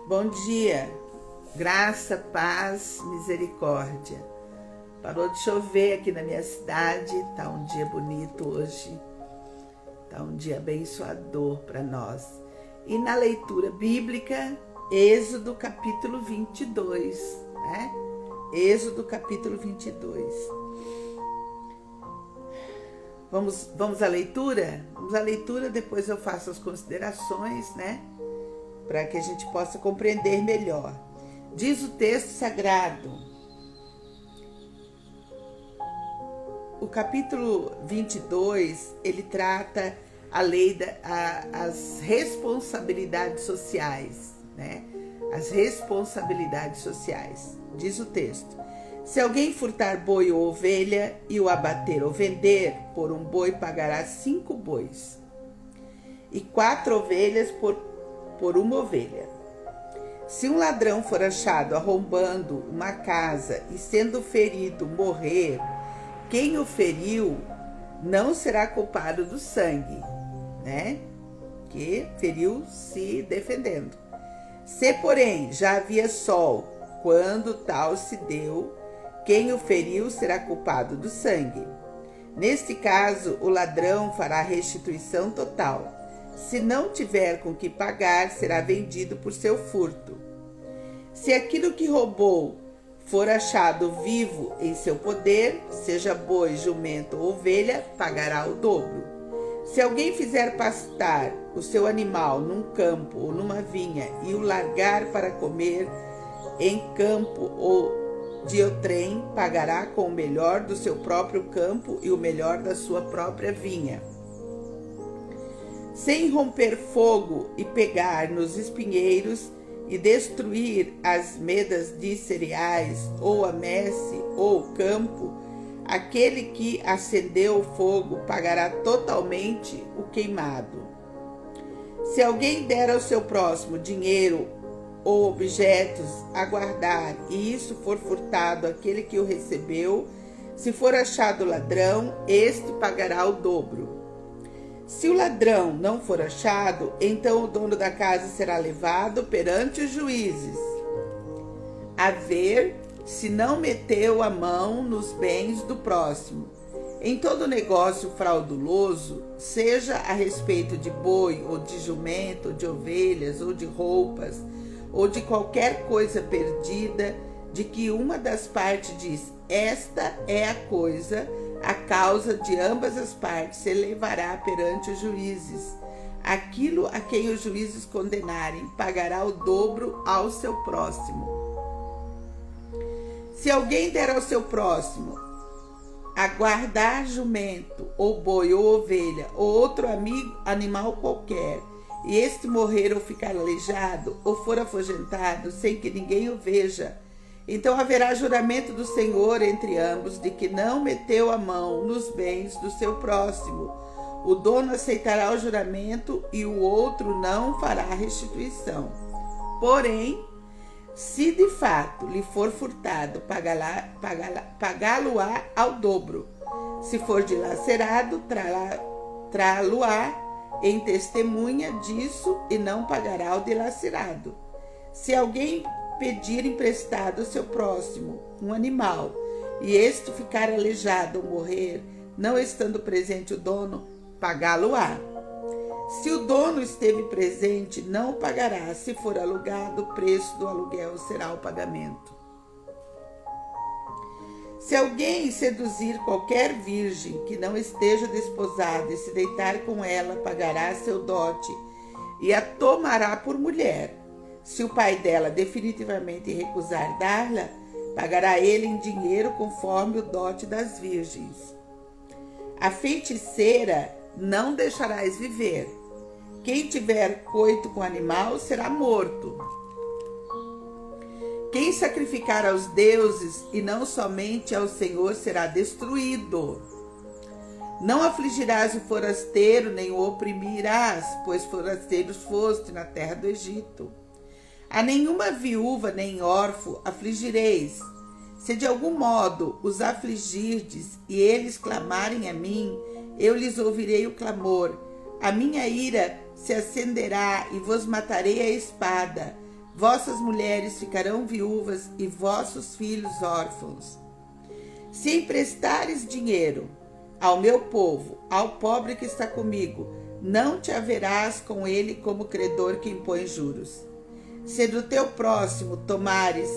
Bom dia, graça, paz, misericórdia. Parou de chover aqui na minha cidade, tá um dia bonito hoje, tá um dia abençoador para nós. E na leitura bíblica, Êxodo capítulo 22, né? Êxodo capítulo 22. Vamos à leitura? Vamos à leitura, depois eu faço as considerações, né? Para que a gente possa compreender melhor. Diz o texto sagrado, o capítulo 22, ele trata a lei as responsabilidades sociais, né? As responsabilidades sociais. Diz o texto: se alguém furtar boi ou ovelha e o abater ou vender, por um boi pagará 5 bois, e 4 ovelhas por uma ovelha. Se um ladrão for achado arrombando uma casa e sendo ferido morrer, quem o feriu não será culpado do sangue, né? Que feriu se defendendo. Se, porém, já havia sol quando tal se deu, quem o feriu será culpado do sangue. Neste caso, o ladrão fará restituição total. Se não tiver com que pagar, será vendido por seu furto. Se aquilo que roubou for achado vivo em seu poder, seja boi, jumento ou ovelha, pagará o dobro. Se alguém fizer pastar o seu animal num campo ou numa vinha e o largar para comer em campo ou de outrem, pagará com o melhor do seu próprio campo e o melhor da sua própria vinha. Sem romper fogo e pegar nos espinheiros e destruir as medas de cereais, ou a messe, ou o campo, aquele que acendeu o fogo pagará totalmente o queimado. Se alguém der ao seu próximo dinheiro ou objetos a guardar, e isso for furtado àquele que o recebeu, se for achado ladrão, este pagará o dobro. Se o ladrão não for achado, então o dono da casa será levado perante os juízes, a ver se não meteu a mão nos bens do próximo. Em todo negócio frauduloso, seja a respeito de boi, ou de jumento, ou de ovelhas, ou de roupas, ou de qualquer coisa perdida, de que uma das partes diz: esta é a coisa, a causa de ambas as partes se levará perante os juízes. Aquilo a quem os juízes condenarem pagará o dobro ao seu próximo. Se alguém der ao seu próximo a guardar jumento, ou boi, ou ovelha, ou outro animal qualquer, e este morrer ou ficar aleijado, ou for afugentado sem que ninguém o veja, então haverá juramento do Senhor entre ambos de que não meteu a mão nos bens do seu próximo. O dono aceitará o juramento e o outro não fará restituição. Porém, se de fato lhe for furtado, pagá-lo-á ao dobro. Se for dilacerado, trá-lo-á em testemunha disso e não pagará o dilacerado. Se alguém pedir emprestado ao seu próximo um animal, e este ficar aleijado ou morrer, não estando presente o dono, pagá-lo-á. Se o dono esteve presente, não o pagará. Se for alugado, o preço do aluguel será o pagamento. Se alguém seduzir qualquer virgem que não esteja desposada e se deitar com ela, pagará seu dote e a tomará por mulher. Se o pai dela definitivamente recusar dar-la, pagará ele em dinheiro conforme o dote das virgens. A feiticeira não deixarás viver. Quem tiver coito com animal será morto. Quem sacrificar aos deuses e não somente ao Senhor será destruído. Não afligirás o forasteiro, nem o oprimirás, pois forasteiros foste na terra do Egito. A nenhuma viúva nem órfão afligireis. Se de algum modo os afligirdes e eles clamarem a mim, eu lhes ouvirei o clamor. A minha ira se acenderá e vos matarei a espada. vossas mulheres ficarão viúvas e vossos filhos órfãos. Se emprestares dinheiro ao meu povo, ao pobre que está comigo, não te haverás com ele como credor que impõe juros. Se do teu próximo tomares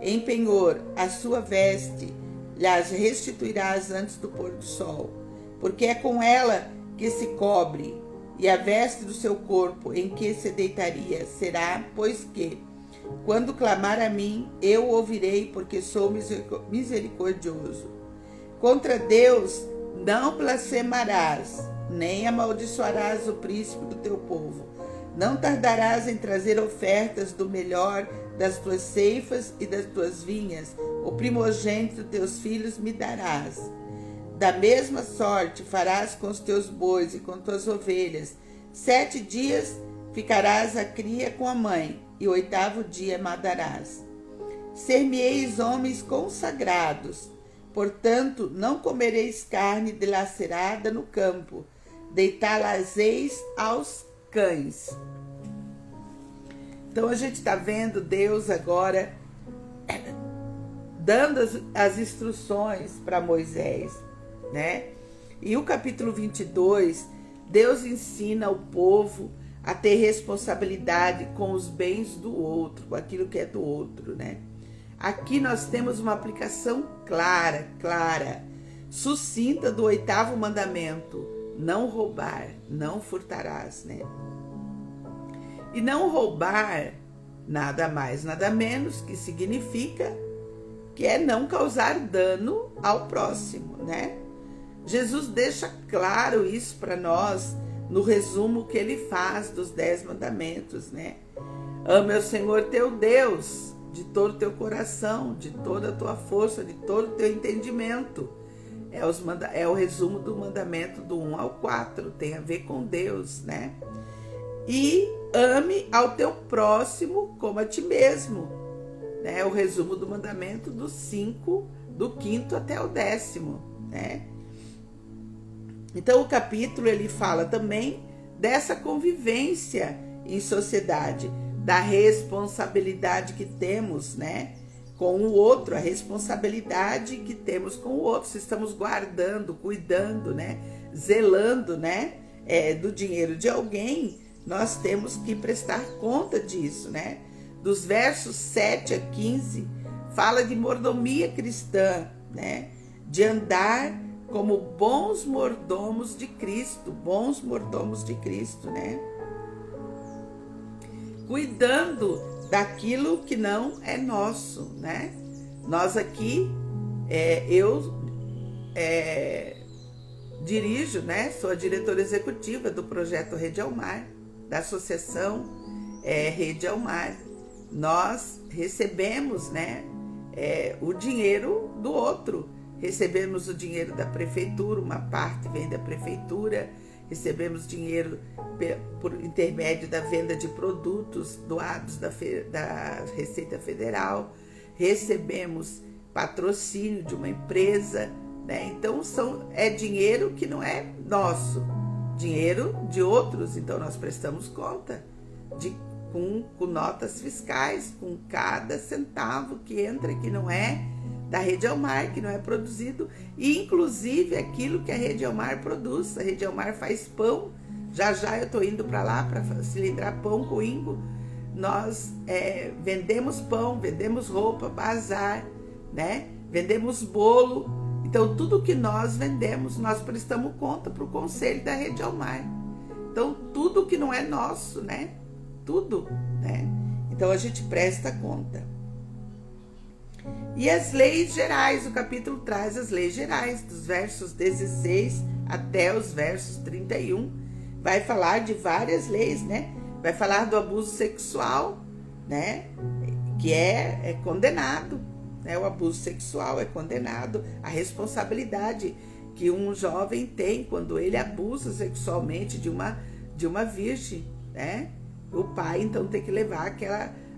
em penhor a sua veste, lhas restituirás antes do pôr do sol, porque é com ela que se cobre, e a veste do seu corpo em que se deitaria será, pois que, quando clamar a mim, eu ouvirei, porque sou misericordioso. Contra Deus não blasfemarás, nem amaldiçoarás o príncipe do teu povo. Não tardarás em trazer ofertas do melhor das tuas ceifas e das tuas vinhas, o primogênito dos teus filhos me darás. Da mesma sorte farás com os teus bois e com tuas ovelhas. 7 dias ficarás a cria com a mãe, e o 8º dia matarás. Ser-me-eis homens consagrados, portanto não comereis carne dilacerada no campo, deitá-las-eis aos cães. Então a gente está vendo Deus agora dando as instruções para Moisés, né? E o capítulo 22, Deus ensina o povo a ter responsabilidade com os bens do outro, com aquilo que é do outro, né? Aqui nós temos uma aplicação clara, sucinta do 8º mandamento: não roubar, não furtarás, né? E não roubar, nada mais, nada menos que significa que é não causar dano ao próximo, né? Jesus deixa claro isso para nós no resumo que ele faz dos 10 mandamentos, né? Ama o Senhor teu Deus de todo o teu coração, de toda a tua força, de todo o teu entendimento. É o resumo do mandamento do 1 ao 4, tem a ver com Deus, né? E ame ao teu próximo como a ti mesmo, né? É o resumo do mandamento do 5, do 5º até o 10º, né? Então o capítulo ele fala também dessa convivência em sociedade, da responsabilidade que temos, né, com o outro, a responsabilidade que temos com o outro, se estamos guardando, cuidando, né, zelando, né, do dinheiro de alguém, nós temos que prestar conta disso, né? Dos versos 7 a 15, fala de mordomia cristã, né, de andar como bons mordomos de Cristo, né? Cuidando daquilo que não é nosso, né? Nós aqui, eu dirijo, né? Sou a diretora executiva do projeto Rede ao Mar, da associação Rede ao Mar. Nós recebemos, né? O dinheiro do outro. Recebemos o dinheiro da prefeitura, uma parte vem da prefeitura, recebemos dinheiro por intermédio da venda de produtos doados da Receita Federal, recebemos patrocínio de uma empresa, né? Então é dinheiro que não é nosso, dinheiro de outros, então nós prestamos conta com notas fiscais, com cada centavo que entra, que não é da Rede ao Mar, que não é produzido, e inclusive aquilo que a Rede ao Mar produz. A Rede ao Mar faz pão, já eu estou indo para lá para cilindrar pão com Ingo. Nós vendemos pão, vendemos roupa, bazar, né? Vendemos bolo. Então tudo que nós vendemos, nós prestamos conta para o conselho da Rede ao Mar. Então tudo que não é nosso, né? Tudo, né? Então a gente presta conta. E as leis gerais, o capítulo traz as leis gerais, dos versos 16 até os versos 31. Vai falar de várias leis, né? Vai falar do abuso sexual, né? Que é condenado, né? O abuso sexual é condenado, a responsabilidade que um jovem tem quando ele abusa sexualmente de uma virgem, né? O pai, então, tem que levar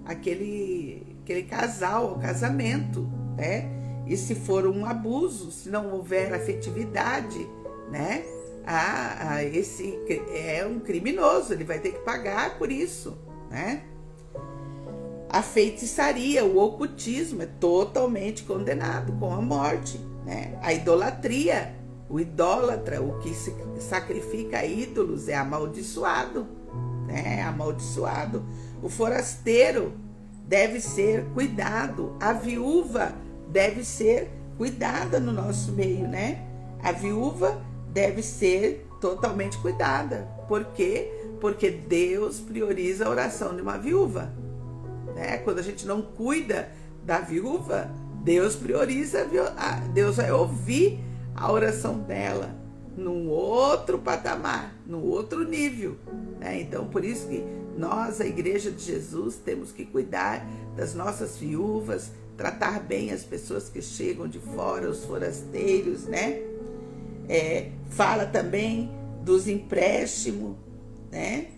aquele casal ao casamento, né? E se for um abuso, se não houver afetividade, né? Esse é um criminoso, ele vai ter que pagar por isso, né? A feitiçaria, o ocultismo é totalmente condenado com a morte, né? A idolatria, o idólatra, o que se sacrifica a ídolos é amaldiçoado, né? Amaldiçoado. O forasteiro deve ser cuidado, a viúva deve ser cuidada no nosso meio, né? A viúva deve ser totalmente cuidada. Por quê? Porque Deus prioriza a oração de uma viúva, né? Quando a gente não cuida da viúva, Deus prioriza, Deus vai ouvir a oração dela num outro patamar, num outro nível, né? Então, por isso que nós, a Igreja de Jesus, temos que cuidar das nossas viúvas, tratar bem as pessoas que chegam de fora, os forasteiros, né? Fala também dos empréstimos, né?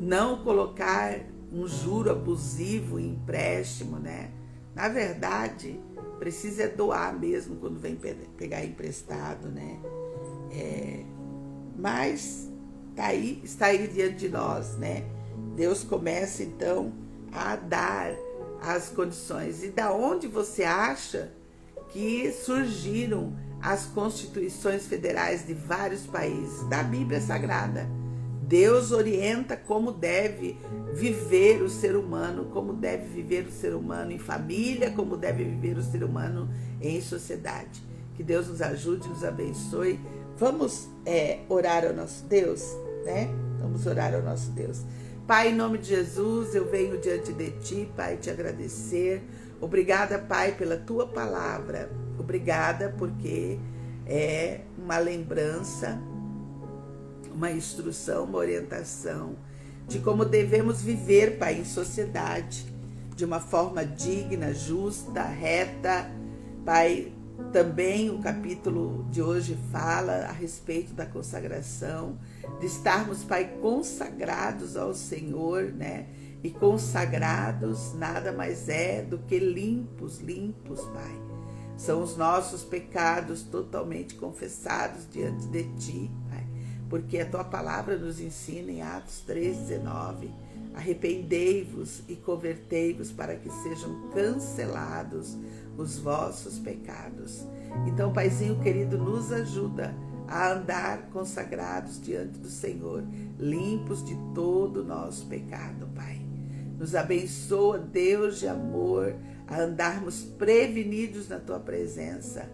Não colocar um juro abusivo em empréstimo, né? Na verdade, precisa doar mesmo quando vem pegar emprestado, né? Mas está aí diante de nós, né? Deus começa então a dar as condições. E da onde você acha que surgiram as constituições federais de vários países? Da Bíblia Sagrada. Deus orienta como deve viver o ser humano, como deve viver o ser humano em família, como deve viver o ser humano em sociedade. Que Deus nos ajude, nos abençoe. Vamos orar ao nosso Deus, né? Vamos orar ao nosso Deus. Pai, em nome de Jesus, eu venho diante de Ti, Pai, te agradecer. Obrigada, Pai, pela Tua palavra. Obrigada porque é uma lembrança, uma instrução, uma orientação de como devemos viver, Pai, em sociedade, de uma forma digna, justa, reta. Pai, também o capítulo de hoje fala a respeito da consagração, de estarmos, Pai, consagrados ao Senhor, né? E consagrados nada mais é do que limpos, Pai. São os nossos pecados totalmente confessados diante de Ti, Pai. Porque a Tua palavra nos ensina em Atos 3,19, arrependei-vos e convertei-vos para que sejam cancelados os vossos pecados. Então, Paizinho querido, nos ajuda a andar consagrados diante do Senhor, limpos de todo o nosso pecado, Pai. Nos abençoa, Deus de amor, a andarmos prevenidos na Tua presença,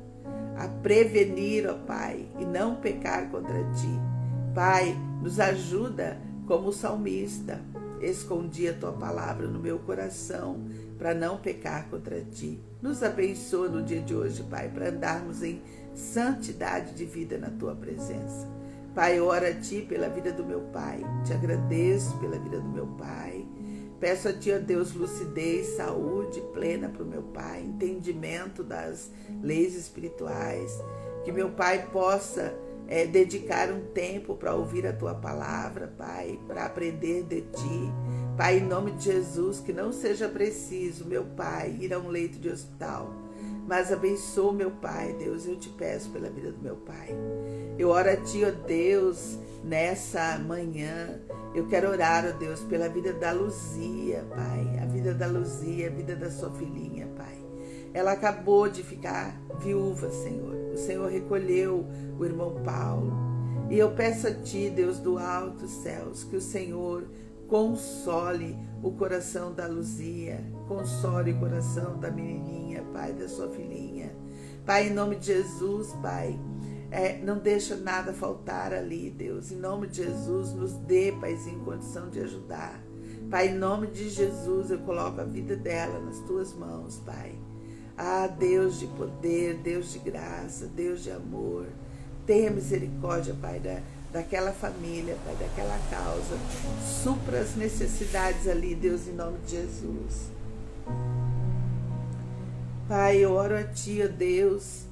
a prevenir, ó Pai, e não pecar contra Ti. Pai, nos ajuda como o salmista, escondi a Tua palavra no meu coração para não pecar contra Ti. Nos abençoa no dia de hoje, Pai, para andarmos em santidade de vida na Tua presença. Pai, oro a Ti pela vida do meu pai, te agradeço pela vida do meu pai. Peço a Ti, ó Deus, lucidez, saúde plena para o meu pai, entendimento das leis espirituais, que meu pai possa dedicar um tempo para ouvir a Tua palavra, Pai, para aprender de Ti. Pai, em nome de Jesus, que não seja preciso, meu Pai, ir a um leito de hospital, mas abençoa meu Pai, Deus, eu te peço pela vida do meu Pai. Eu oro a Ti, ó Deus, nessa manhã, eu quero orar, ó Deus, pela vida da Luzia, Pai, a vida da Luzia, a vida da sua filhinha, Pai. Ela acabou de ficar viúva, Senhor. O Senhor recolheu o irmão Paulo. E eu peço a Ti, Deus do alto céus, que o Senhor console o coração da Luzia, console o coração da menininha, Pai, da sua filhinha. Pai, em nome de Jesus, Pai, não deixa nada faltar ali, Deus. Em nome de Jesus, nos dê, Paizinho, condição de ajudar. Pai, em nome de Jesus, eu coloco a vida dela nas Tuas mãos, Pai. Ah, Deus de poder, Deus de graça, Deus de amor, tenha misericórdia, Pai, daquela família, Pai, daquela causa. Supra as necessidades ali, Deus, em nome de Jesus. Pai, eu oro a Ti, ó Deus,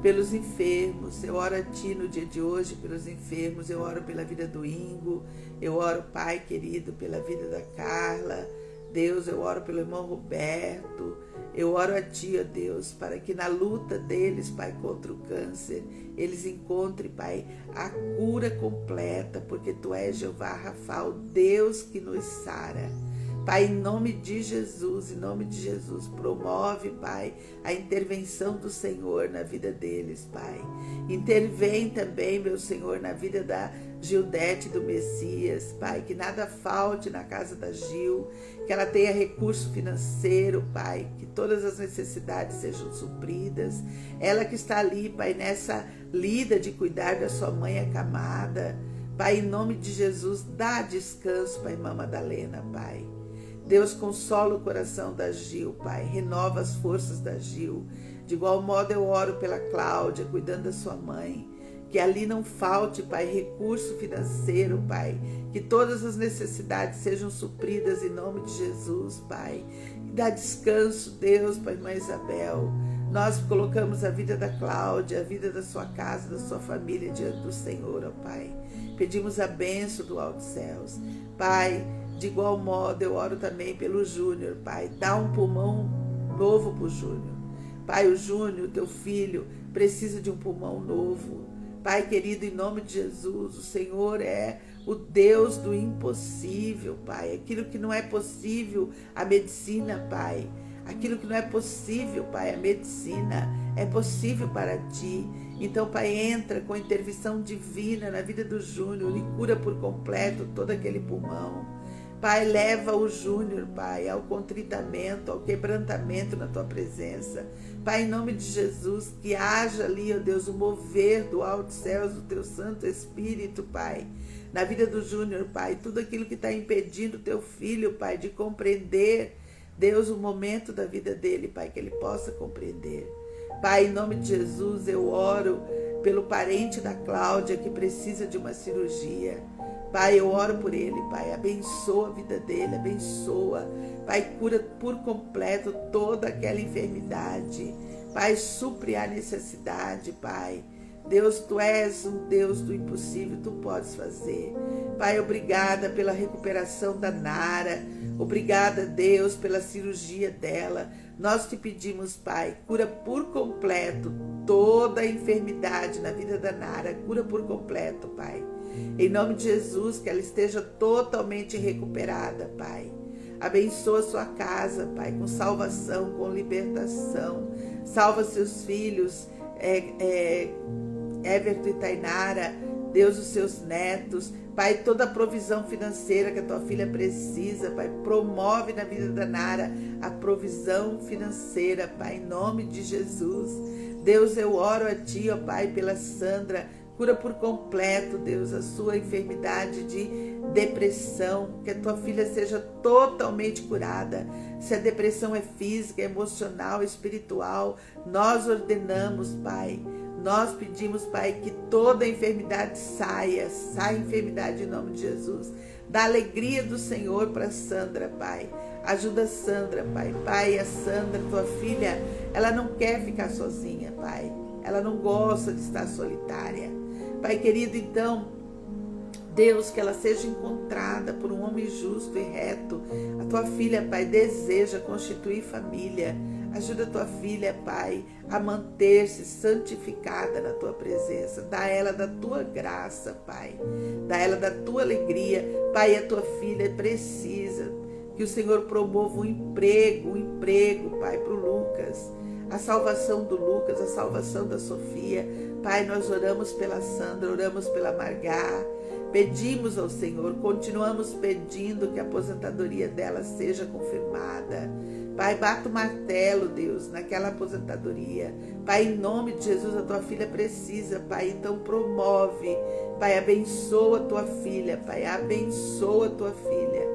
pelos enfermos. Eu oro a Ti no dia de hoje pelos enfermos. Eu oro pela vida do Ingo. Eu oro, Pai querido, pela vida da Carla, Deus, eu oro pelo irmão Roberto, eu oro a Ti, ó Deus, para que na luta deles, Pai, contra o câncer, eles encontrem, Pai, a cura completa, porque Tu és Jeová Rafa, o Deus que nos sara. Pai, em nome de Jesus, promove, Pai, a intervenção do Senhor na vida deles, Pai. Intervém também, meu Senhor, na vida da Gildete do Messias, Pai, que nada falte na casa da Gil, que ela tenha recurso financeiro, Pai, que todas as necessidades sejam supridas. Ela que está ali, Pai, nessa lida de cuidar da sua mãe acamada, Pai, em nome de Jesus, dá descanso para a irmã Madalena, Pai. Deus, consola o coração da Gil, Pai, renova as forças da Gil. De igual modo eu oro pela Cláudia, cuidando da sua mãe, que ali não falte, Pai, recurso financeiro, Pai, que todas as necessidades sejam supridas em nome de Jesus, Pai. E dá descanso, Deus, para a irmã Isabel. Nós colocamos a vida da Cláudia, a vida da sua casa, da sua família diante do Senhor, ó Pai. Pedimos a bênção do alto céus. Pai, de igual modo eu oro também pelo Júnior, Pai. Dá um pulmão novo para o Júnior. Pai, o Júnior, teu filho, precisa de um pulmão novo. Pai querido, em nome de Jesus, o Senhor é o Deus do impossível, Pai. Aquilo que não é possível, a medicina, Pai. Aquilo que não é possível, Pai, a medicina é possível para Ti. Então, Pai, entra com intervenção divina na vida do Júnior e cura por completo todo aquele pulmão. Pai, leva o Júnior, Pai, ao contritamento, ao quebrantamento na Tua presença. Pai, em nome de Jesus, que haja ali, ó Deus, o mover do alto céus, do Teu Santo Espírito, Pai, na vida do Júnior, Pai, tudo aquilo que está impedindo o Teu filho, Pai, de compreender, Deus, o momento da vida dele, Pai, que ele possa compreender. Pai, em nome de Jesus, eu oro pelo parente da Cláudia que precisa de uma cirurgia. Pai, eu oro por ele, Pai, abençoa a vida dele, abençoa. Pai, cura por completo toda aquela enfermidade. Pai, supre a necessidade, Pai. Deus, Tu és um Deus do impossível, Tu podes fazer. Pai, obrigada pela recuperação da Nara. Obrigada, Deus, pela cirurgia dela. Nós Te pedimos, Pai, cura por completo toda a enfermidade na vida da Nara. Cura por completo, Pai. Em nome de Jesus, que ela esteja totalmente recuperada, Pai. Abençoa sua casa, Pai, com salvação, com libertação. Salva seus filhos, Everton e Tainara, Deus, os seus netos. Pai, toda a provisão financeira que a tua filha precisa, Pai, promove na vida da Nara a provisão financeira, Pai, em nome de Jesus. Deus, eu oro a Ti, ó Pai, pela Sandra. Cura por completo, Deus, a sua enfermidade de depressão, que a tua filha seja totalmente curada. Se a depressão é física, emocional, espiritual, nós ordenamos, Pai. Nós pedimos, Pai, que toda enfermidade saia a enfermidade em nome de Jesus. Dá alegria do Senhor para Sandra, Pai. Ajuda a Sandra, Pai. Pai, a Sandra, tua filha, ela não quer ficar sozinha, Pai. Ela não gosta de estar solitária. Pai querido, então, Deus, que ela seja encontrada por um homem justo e reto. A tua filha, Pai, deseja constituir família. Ajuda a tua filha, Pai, a manter-se santificada na tua presença. Dá a ela da tua graça, Pai. Dá a ela da tua alegria. Pai, a tua filha precisa que o Senhor promova um emprego, Pai, para o Lucas. A salvação do Lucas, a salvação da Sofia. Pai, nós oramos pela Sandra, oramos pela Margar. Pedimos ao Senhor, continuamos pedindo que a aposentadoria dela seja confirmada. Pai, bata o martelo, Deus, naquela aposentadoria. Pai, em nome de Jesus, a tua filha precisa, Pai, então promove. Pai, abençoa a tua filha, Pai, abençoa a tua filha.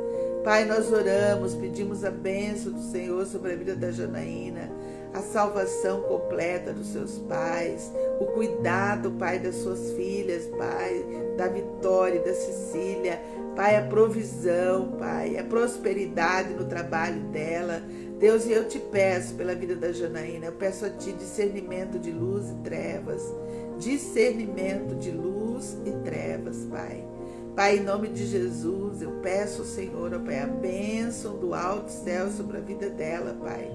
Pai, nós oramos, pedimos a bênção do Senhor sobre a vida da Janaína, a salvação completa dos seus pais, o cuidado, Pai, das suas filhas, Pai, da Vitória e da Cecília, Pai, a provisão, Pai, a prosperidade no trabalho dela. Deus, e eu te peço pela vida da Janaína, eu peço a Ti discernimento de luz e trevas, discernimento de luz e trevas, Pai. Pai, em nome de Jesus, eu peço ao Senhor, ó Pai, a bênção do alto céu sobre a vida dela, Pai.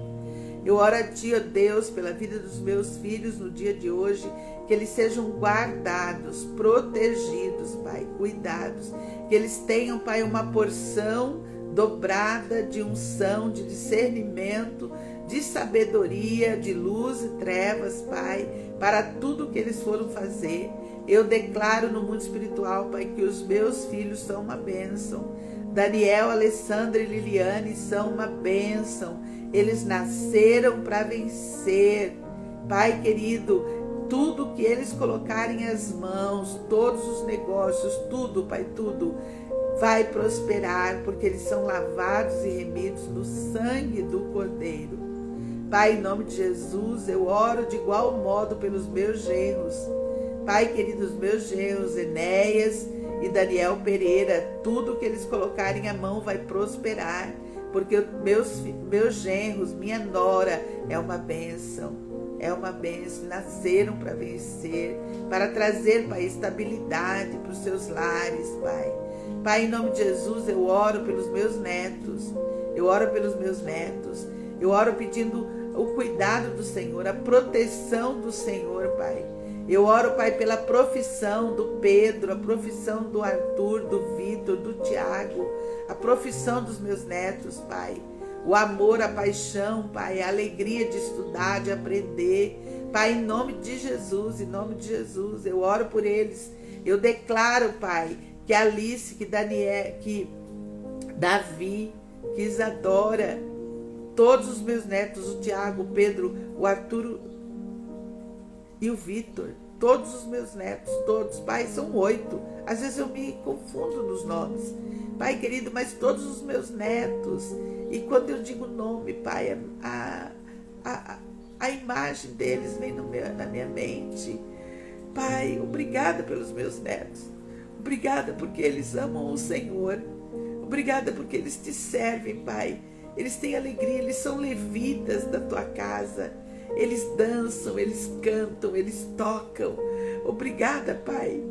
Eu oro a Ti, ó Deus, pela vida dos meus filhos no dia de hoje, que eles sejam guardados, protegidos, Pai, cuidados, que eles tenham, Pai, uma porção dobrada de unção, de discernimento, de sabedoria, de luz e trevas, Pai, para tudo que eles foram fazer. Eu declaro no mundo espiritual, Pai, que os meus filhos são uma bênção. Daniel, Alessandra e Liliane são uma bênção. Eles nasceram para vencer. Pai querido, tudo que eles colocarem as mãos, todos os negócios, tudo, Pai, tudo vai prosperar, porque eles são lavados e remidos no sangue do Cordeiro. Pai, em nome de Jesus, eu oro de igual modo pelos meus genros. Pai querido, os meus genros, Enéas e Daniel Pereira, tudo que eles colocarem a mão vai prosperar, porque meus genros, minha nora, é uma bênção, nasceram para vencer, para trazer, Pai, estabilidade para os seus lares, Pai. Pai, em nome de Jesus, eu oro pelos meus netos, eu oro pedindo o cuidado do Senhor, a proteção do Senhor, Pai. Eu oro, Pai, pela profissão do Pedro, a profissão do Arthur, do Vitor, do Tiago, a profissão dos meus netos, Pai. O amor, a paixão, Pai, a alegria de estudar, de aprender. Pai, em nome de Jesus, eu oro por eles. Eu declaro, Pai, que Alice, que Daniel, que Davi, que Isadora, todos os meus netos, o Tiago, o Pedro, o Arthur e o Vitor, todos os meus netos, todos, Pai, são 8. Às vezes eu me confundo nos nomes, Pai querido, mas todos os meus netos, e quando eu digo nome, Pai, a imagem deles vem na minha mente. Pai, obrigada pelos meus netos, obrigada porque eles amam o Senhor, obrigada porque eles te servem, Pai, eles têm alegria, eles são levitas da tua casa. Eles dançam, eles cantam, eles tocam. Obrigada, Pai.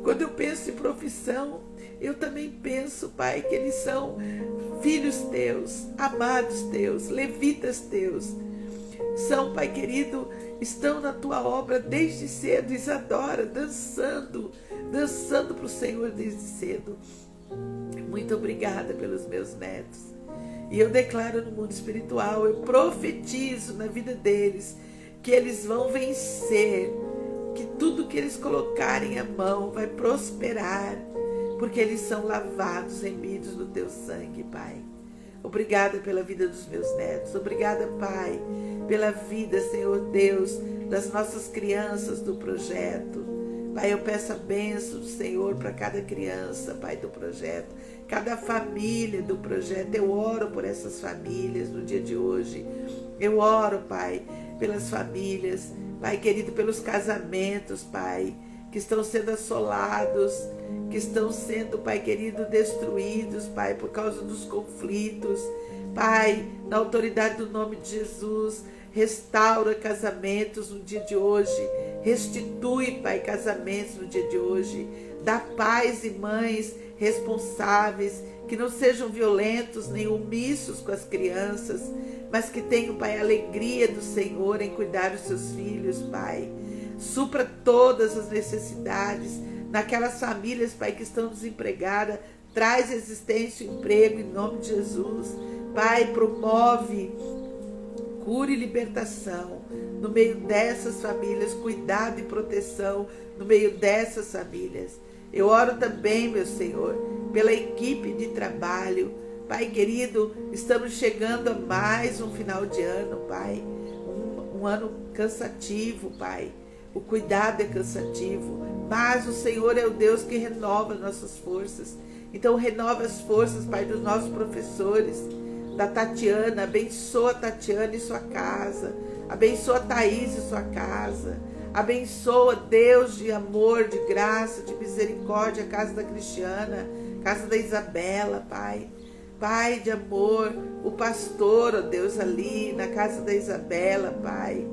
Quando eu penso em profissão, eu também penso, Pai, que eles são filhos teus, amados teus, levitas teus. São, Pai querido, estão na tua obra desde cedo, Isadora, dançando para o Senhor desde cedo. Muito obrigada pelos meus netos. E eu declaro no mundo espiritual, eu profetizo na vida deles, que eles vão vencer, que tudo que eles colocarem a mão vai prosperar, porque eles são lavados, remidos no teu sangue, Pai. Obrigada pela vida dos meus netos, obrigada, Pai, pela vida, Senhor Deus, das nossas crianças do projeto. Pai, eu peço a bênção do Senhor para cada criança, Pai, do projeto, cada família do projeto. Eu oro por essas famílias no dia de hoje. Eu oro, Pai, pelas famílias, Pai querido, pelos casamentos, Pai, que estão sendo assolados, que estão sendo, Pai querido, destruídos, Pai, por causa dos conflitos. Pai, na autoridade do nome de Jesus, restaura casamentos no dia de hoje, restitui, Pai, casamentos no dia de hoje, dá pais e mães responsáveis, que não sejam violentos nem omissos com as crianças, mas que tenham, Pai, a alegria do Senhor em cuidar dos seus filhos, Pai. Supra todas as necessidades naquelas famílias, Pai, que estão desempregadas, traz existência e emprego em nome de Jesus. Pai, promove cura e libertação no meio dessas famílias, cuidado e proteção no meio dessas famílias. Eu oro também, meu Senhor, pela equipe de trabalho. Pai querido, estamos chegando a mais um final de ano, Pai. Um ano cansativo, Pai. O cuidado é cansativo, mas o Senhor é o Deus que renova nossas forças. Então renova as forças, Pai, dos nossos professores, da Tatiana. Abençoa a Tatiana e sua casa. Abençoa a Thaís e sua casa. Abençoa, Deus de amor, de graça, de misericórdia, a casa da Cristiana, casa da Isabela, Pai. Pai de amor, o pastor, ó Deus, ali na casa da Isabela, Pai.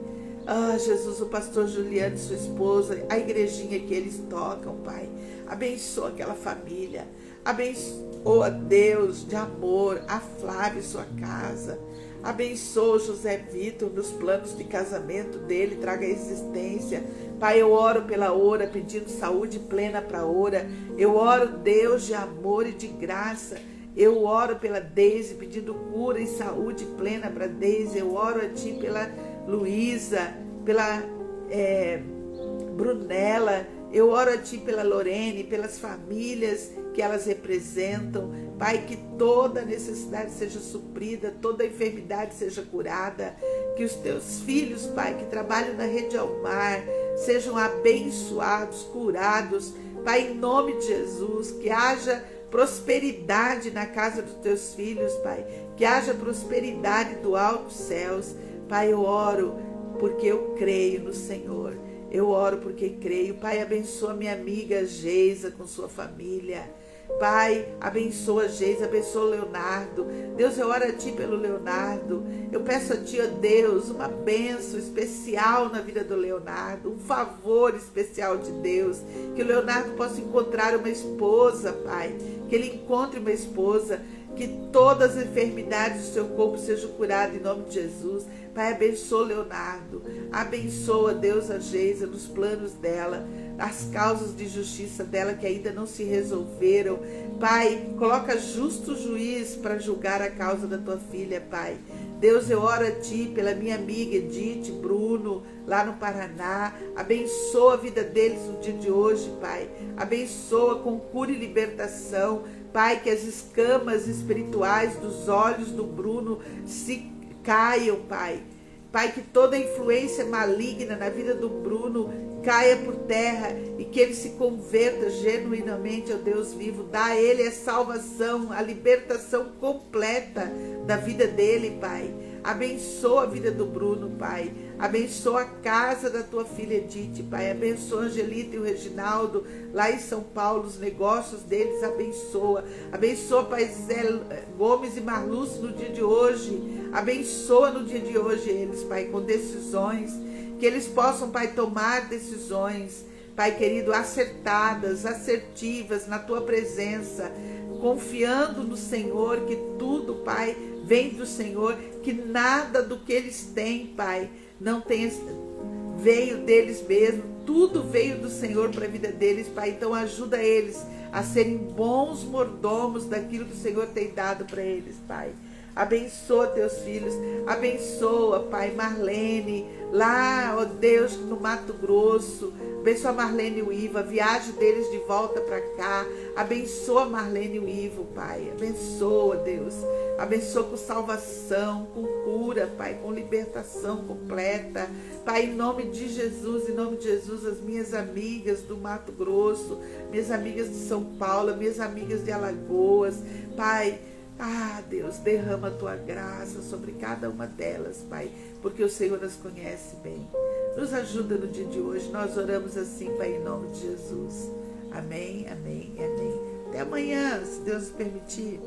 Ah, Jesus, o pastor Juliano e sua esposa, a igrejinha que eles tocam, Pai. Abençoa aquela família. Abençoa, Deus, de amor, a Flávia e sua casa. Abençoa o José Vitor nos planos de casamento dele, traga a existência. Pai, eu oro pela Ora, pedindo saúde plena para a Ora. Eu oro, Deus, de amor e de graça. Eu oro pela Deise, pedindo cura e saúde plena para Deise. Eu oro a Ti pela Luísa, pela Brunella. Eu oro a Ti pela Lorene, pelas famílias que elas representam. Pai, que toda necessidade seja suprida, toda enfermidade seja curada. Que os Teus filhos, Pai, que trabalham na Rede Almar, sejam abençoados, curados. Pai, em nome de Jesus, que haja prosperidade na casa dos Teus filhos, Pai. Que haja prosperidade do alto céus. Pai, eu oro porque eu creio no Senhor. Eu oro porque creio. Pai, abençoa minha amiga Geisa com sua família. Pai, abençoa Geisa, abençoa o Leonardo. Deus, eu oro a Ti pelo Leonardo. Eu peço a Ti, ó Deus, uma bênção especial na vida do Leonardo, um favor especial de Deus, que o Leonardo possa encontrar uma esposa, Pai, que ele encontre uma esposa, que todas as enfermidades do seu corpo sejam curadas em nome de Jesus. Pai, abençoa o Leonardo, abençoa, Deus, a Geisa nos planos dela, as causas de justiça dela que ainda não se resolveram. Pai, coloca justo juiz para julgar a causa da tua filha, Pai. Deus, eu oro a Ti pela minha amiga Edith, Bruno, lá no Paraná. Abençoa a vida deles no dia de hoje, Pai. Abençoa com cura e libertação. Pai, que as escamas espirituais dos olhos do Bruno se caiam, Pai. Pai, que toda influência maligna na vida do Bruno caia por terra e que ele se converta genuinamente ao Deus vivo. Dá a ele a salvação, a libertação completa da vida dele, Pai. Abençoa a vida do Bruno, Pai. Abençoa a casa da tua filha Edith, Pai. Abençoa a Angelita e o Reginaldo lá em São Paulo, os negócios deles, abençoa. Abençoa, Pai Zé Gomes e Marluce no dia de hoje. Abençoa no dia de hoje eles, Pai, com decisões. Que eles possam, Pai, tomar decisões, Pai querido, acertadas, assertivas na tua presença, confiando no Senhor, que tudo, Pai, vem do Senhor, que nada do que eles têm, Pai, não tenha, veio deles mesmo, tudo veio do Senhor para a vida deles, Pai. Então ajuda eles a serem bons mordomos daquilo que o Senhor tem dado para eles, Pai. Abençoa teus filhos, abençoa, Pai, Marlene, lá, ó Deus, no Mato Grosso. Abençoa Marlene e o Ivo, a viagem deles de volta para cá. Abençoa Marlene e o Ivo, Pai. Abençoa, Deus. Abençoa com salvação, com cura, Pai, com libertação completa. Pai, em nome de Jesus, as minhas amigas do Mato Grosso, minhas amigas de São Paulo, minhas amigas de Alagoas, Pai. Ah, Deus, derrama a tua graça sobre cada uma delas, Pai, porque o Senhor as conhece bem. Nos ajuda no dia de hoje. Nós oramos assim, Pai, em nome de Jesus. Amém, amém e amém. Até amanhã, se Deus nos permitir.